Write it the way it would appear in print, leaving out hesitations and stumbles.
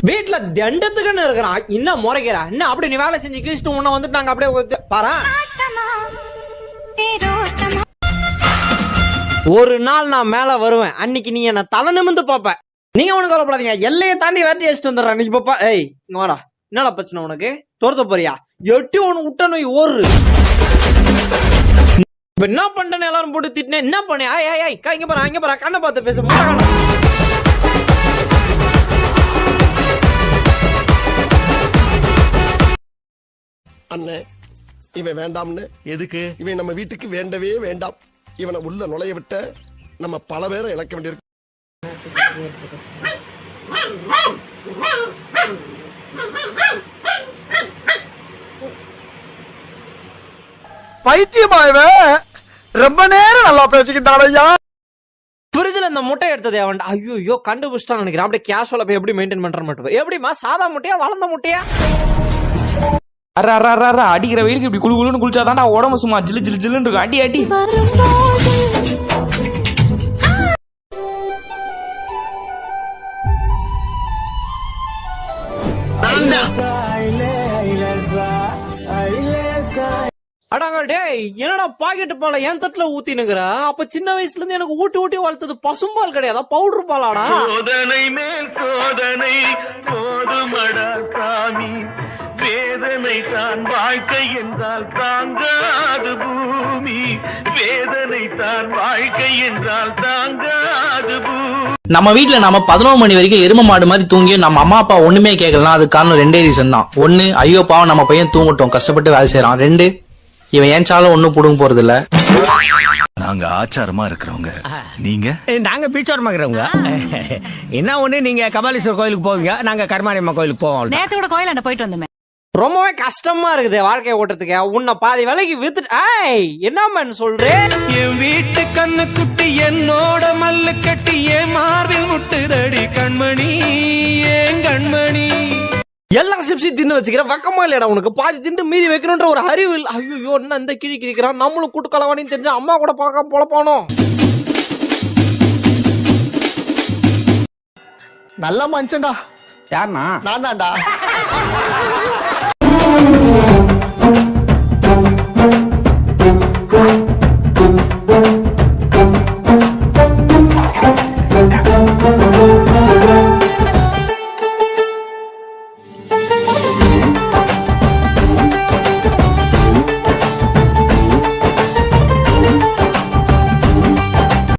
வீட்டுல தண்டத்துக்குன்னு இருக்கிறான், இன்னும் முறைக்கிறா என்ன அப்படி நீ வேலை செஞ்சு கிழிச்சிட்டு உன்ன வந்துட்டு நாங்க அப்படியே பாரு. ஒரு நாள் நான் மேல வருவேன், அன்னைக்கு நீ என்ன தலை நிமிந்து பாப்ப. நீங்க ஒண்ணு கவலைப்படாதீங்க, எல்லையை தாண்டி வேட்டி அடிச்சுட்டு வந்துடுறேன் நீ பாப்பா. ஏய் இங்க வாடா, என்னடா பிரச்சனை உனக்கு? தோர்த்த போறியா? எட்டி ஒண்ணு விட்ட நோய் ஓரு. இப்ப என்ன பண்றேன்னு எல்லாரும் போட்டு திட்டினேன், என்ன பண்ண? இங்க பாரு கண்ணை பார்த்து பேச. அண்ணே இவன் வேண்டாம்னு. எதுக்கு? இவன் நம்ம வீட்டுக்கு வேண்டவே வேண்டாம். இவனை உள்ள நுழைய விட்ட நம்ம பல பேரை இழக்க வேண்டியிருக்கு. பைத்தியமாயவே ரொம்ப நேரம் நல்லா பேசிக்கிட்டாலையா. ஃப்ரிட்ஜ்ல இந்த முட்டை எடுத்ததே அவன் ஐயோ கண்டுபிடிச்சிட்டான்னு நினைக்கிறேன். அப்படியே கேஷுவலா போய் எப்படி மெயின்டைன் பண்ற மட்டும் எப்படிமா? சாதா முட்டையா வளர்ந்த முட்டையா? அடிக்கிற வெயிலுக்கு இப்படி குளு குளுன்னு குளிச்சாதான்டா உடம்பு சும்மா ஜில்லு ஜில்லு ஜில்லுன்னு இருக்கும். அடி அடி. அடாங்க டேய், என்னடா பாக்கெட் பால என் தட்டுல ஊத்தினுங்கிற? அப்ப சின்ன வயசுல இருந்து எனக்கு ஊட்டி ஊட்டி வளர்த்தது பசும்பால் கிடையாதா, பவுடர் பாலாடா? சோதனை மேல் சோதனை போதுமடா சாமி, வேதனை தான் வாழ்க்கை என்றால் தாங்காது பூமி, வேதனை தான் வாழ்க்கை என்றால் தாங்காது பூமி. நம்ம வீட்டுல நம்ம 11 மணி வரைக்கும் எரும மாடு மாதிரி தூங்கி நம்ம அம்மா அப்பா ஒண்ணுமே கேட்கலாம். அது காரணம் 2 ரீசன் தான். 1, ஐயோ பாவம் நம்ம பையன் தூங்கட்டும், கஷ்டப்பட்டு வேலை செய்யறான். 2, இவன் ஏன் சாலும் ஒண்ணும் புடுங்க போறது இல்ல. நாங்க ஆச்சாரமா இருக்கிறவங்க, நீங்க? நாங்க பீச்சோரமா இருக்கிறவங்க. என்ன ஒண்ணு, நீங்க கபாலீஸ்வரர் கோயிலுக்கு போவீங்க, நாங்க கருமாரியம்மா கோயிலுக்கு போவோம். நேத்து கூட கோயிலாண்ட போயிட்டு வந்தோமே. ரொம்பவே கஷ்டமா இருக்குது வாழ்க்கையை ஓட்டுறதுக்கு. உன்னை பாதி வேலைக்கு வித்துட்டு என்னன்னு சொல்றேன். என் வீட்டு கண்ணு குட்டி என்னோட மல்லு கட்டி என் மார்பில் முட்டுதடி கண்மணி, ஏன் கண்மணி. எல்லா சிப்ஸையும் தின்னு வச்சுக்கிற வக்கமா இல்லையடா உனக்கு? பாதி திண்டு மீதி வைக்கணும்ன்ற ஒரு அறிவு இல்லை. ஐயோ என்ன இந்த கிழி கிழிக்கிறான், நம்மளும் கூட்டு கலவாணின்னு தெரிஞ்ச அம்மா கூட பார்க்க பொழப்பானோ. நல்ல மனுஷன்டா. யாருனா? நான் தான்டா.